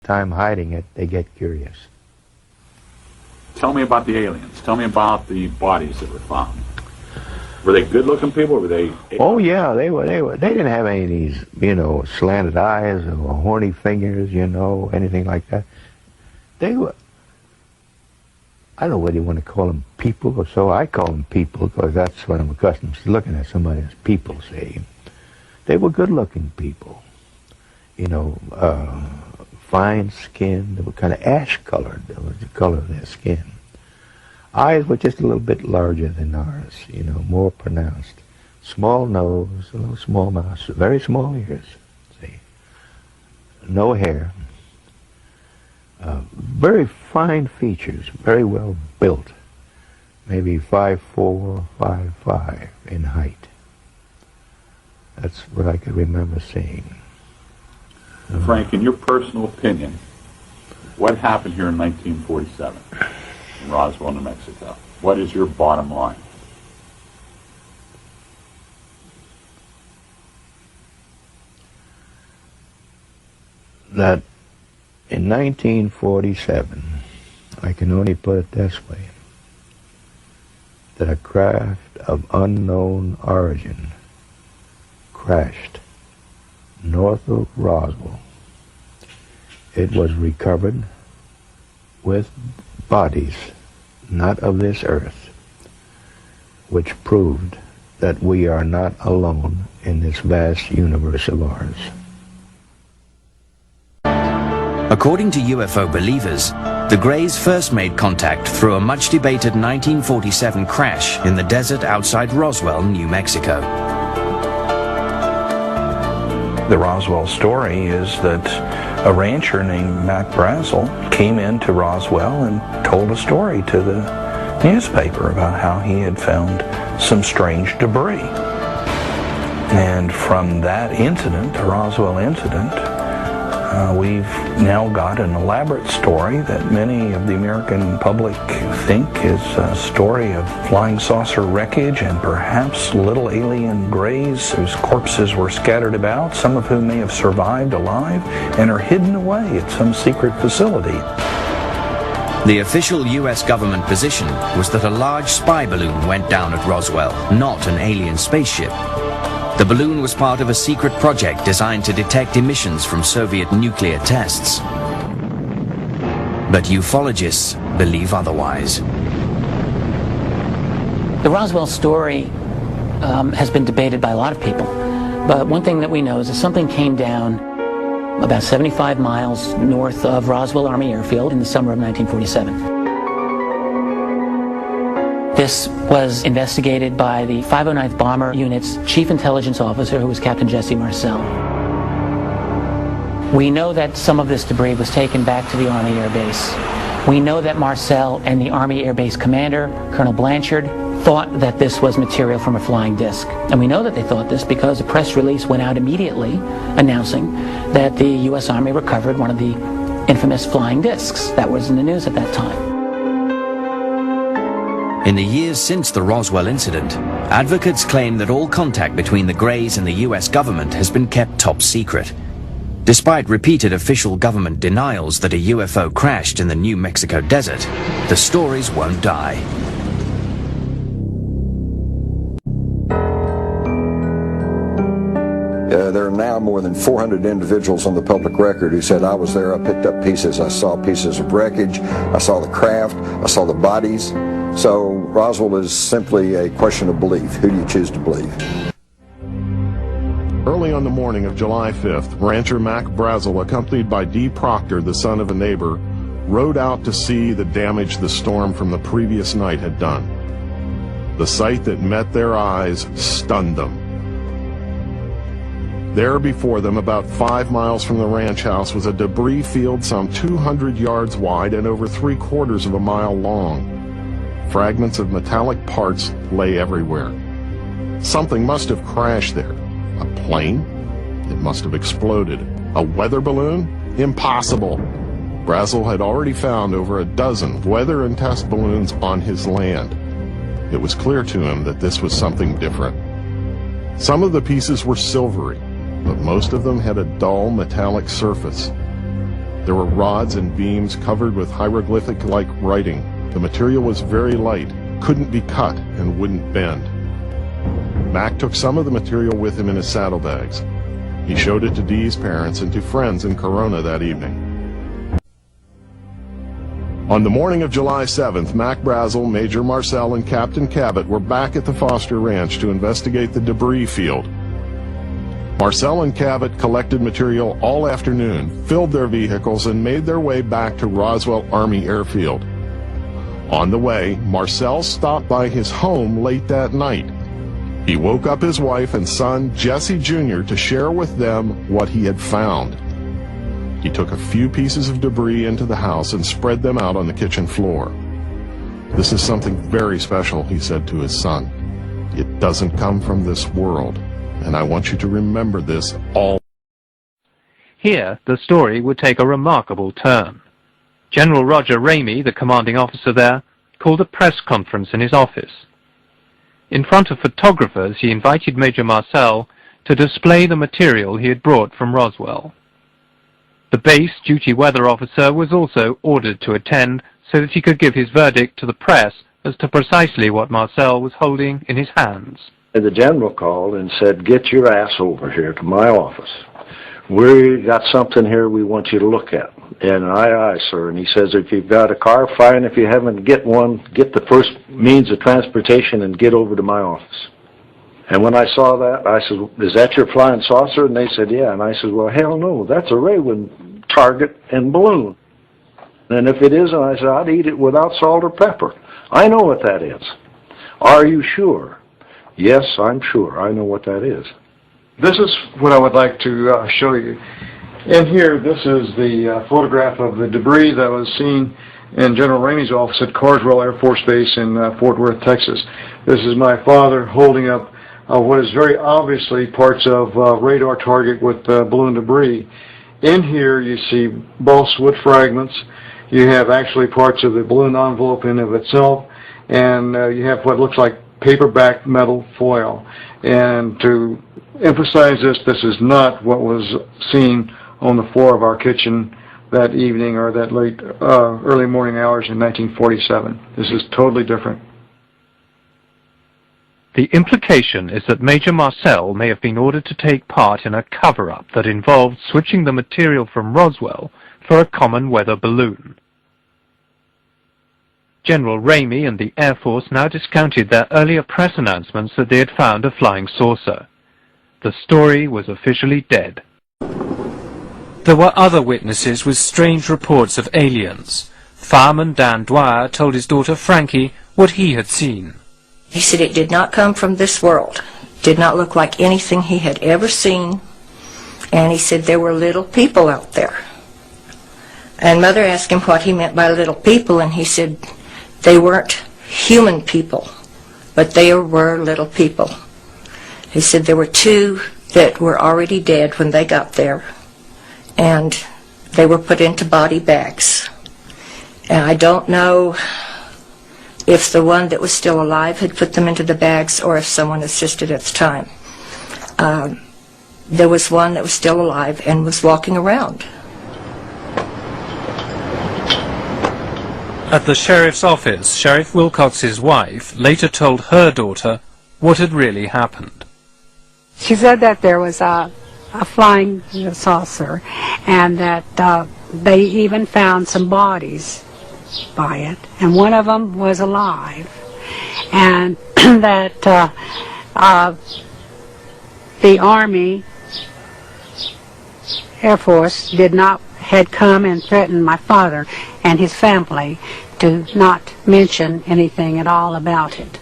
time hiding it, they get curious. Tell me about the aliens. Tell me about the bodies that were found. Were they good-looking people, or were they... Oh, yeah, they were. They didn't have any of these, you know, slanted eyes or horny fingers, you know, anything like that. They were... I don't know whether you want to call them people or so. I call them people because that's what I'm accustomed to looking at somebody as people, say. They were good-looking people, you know, fine skin. They were kind of ash-colored. That was the color of their skin. Eyes were just a little bit larger than ours, you know, more pronounced. Small nose, a little small mouth, very small ears, see. No hair. Very fine features, very well built. Maybe 5'4", 5'5" in height. That's what I could remember seeing. Frank, in your personal opinion, what happened here in 1947 in Roswell, New Mexico? What is your bottom line? That in 1947, I can only put it this way, that a craft of unknown origin crashed north of Roswell. It was recovered with bodies not of this earth, which proved that we are not alone in this vast universe of ours. According to UFO believers, the Greys first made contact through a much-debated 1947 crash in the desert outside Roswell, New Mexico. The Roswell story is that a rancher named Mac Brazel came into Roswell and told a story to the newspaper about how he had found some strange debris. And from that incident, the Roswell incident, we've now got an elaborate story that many of the American public think is a story of flying saucer wreckage and perhaps little alien greys whose corpses were scattered about, some of whom may have survived alive and are hidden away at some secret facility. The official US government position was that a large spy balloon went down at Roswell, not an alien spaceship. The balloon was part of a secret project designed to detect emissions from Soviet nuclear tests. But ufologists believe otherwise. The Roswell story has been debated by a lot of people. But one thing that we know is that something came down about 75 miles north of Roswell Army Airfield in the summer of 1947. This was investigated by the 509th Bomber Unit's Chief Intelligence Officer, who was Captain Jesse Marcel. We know that some of this debris was taken back to the Army Air Base. We know that Marcel and the Army Air Base commander, Colonel Blanchard, thought that this was material from a flying disc. And we know that they thought this because a press release went out immediately announcing that the U.S. Army recovered one of the infamous flying discs that was in the news at that time. In the years since the Roswell incident, advocates claim that all contact between the Greys and the US government has been kept top secret. Despite repeated official government denials that a UFO crashed in the New Mexico desert, the stories won't die. There are now more than 400 individuals on the public record who said, I was there, I picked up pieces, I saw pieces of wreckage, I saw the craft, I saw the bodies. So Roswell is simply a question of belief. Who do you choose to believe? Early on the morning of July 5th, rancher Mac Brazel, accompanied by D. Proctor, the son of a neighbor, rode out to see the damage the storm from the previous night had done. The sight that met their eyes stunned them. There before them, about 5 miles from the ranch house, was a debris field some 200 yards wide and over 3/4 of a mile long. Fragments of metallic parts lay everywhere. Something must have crashed there. A plane? It must have exploded. A weather balloon? Impossible. Brazel had already found over a dozen weather and test balloons on his land. It was clear to him that this was something different. Some of the pieces were silvery, but most of them had a dull metallic surface. There were rods and beams covered with hieroglyphic-like writing. The material was very light, couldn't be cut, and wouldn't bend. Mac took some of the material with him in his saddlebags. He showed it to Dee's parents and to friends in Corona that evening. On the morning of July 7th, Mac Brazel, Major Marcel, and Captain Cabot were back at the Foster Ranch to investigate the debris field. Marcel and Cabot collected material all afternoon, filled their vehicles, and made their way back to Roswell Army Airfield. On the way, Marcel stopped by his home late that night. He woke up his wife and son, Jesse Jr., to share with them what he had found. He took a few pieces of debris into the house and spread them out on the kitchen floor. "This is something very special," he said to his son. "It doesn't come from this world, and I want you to remember this all." Here, the story would take a remarkable turn. General Roger Ramey, the commanding officer there, called a press conference in his office. In front of photographers, he invited Major Marcel to display the material he had brought from Roswell. The base duty weather officer was also ordered to attend so that he could give his verdict to the press as to precisely what Marcel was holding in his hands. The general called and said, "Get your ass over here to my office. We got something here we want you to look at." And aye, sir. And he says, "If you've got a car, fine. If you haven't, get one. Get the first means of transportation and get over to my office." And when I saw that, I said, "Is that your flying saucer?" And they said, "Yeah." And I said, "Well, hell no, that's a Raven target and balloon. And if it isn't," I said, "I'd eat it without salt or pepper. I know what that is." "Are you sure?" "Yes, I'm sure. I know what that is." This is what I would like to show you. In here, this is the photograph of the debris that was seen in General Ramey's office at Carswell Air Force Base in Fort Worth, Texas. This is my father holding up what is very obviously parts of radar target with balloon debris. In here you see balsa wood fragments. You have actually parts of the balloon envelope in of itself, and you have what looks like paperback metal foil. And to emphasize this, this is not what was seen on the floor of our kitchen that evening or that late early morning hours in 1947. This is totally different. The implication is that Major Marcel may have been ordered to take part in a cover-up that involved switching the material from Roswell for a common weather balloon. General Ramey and the Air Force now discounted their earlier press announcements that they had found a flying saucer. The story was officially dead. There were other witnesses with strange reports of aliens. Fireman Dan Dwyer told his daughter Frankie what he had seen. He said it did not come from this world. Did not look like anything he had ever seen. And he said there were little people out there. And Mother asked him what he meant by little people, and he said they weren't human people, but they were little people. He said there were two that were already dead when they got there, and they were put into body bags. And I don't know if the one that was still alive had put them into the bags or if someone assisted at the time. There was one that was still alive and was walking around. At the sheriff's office, Sheriff Wilcox's wife later told her daughter what had really happened. She said that there was a flying saucer, and that they even found some bodies by it, and one of them was alive, and that the Army Air Force had come and threatened my father and his family to not mention anything at all about it.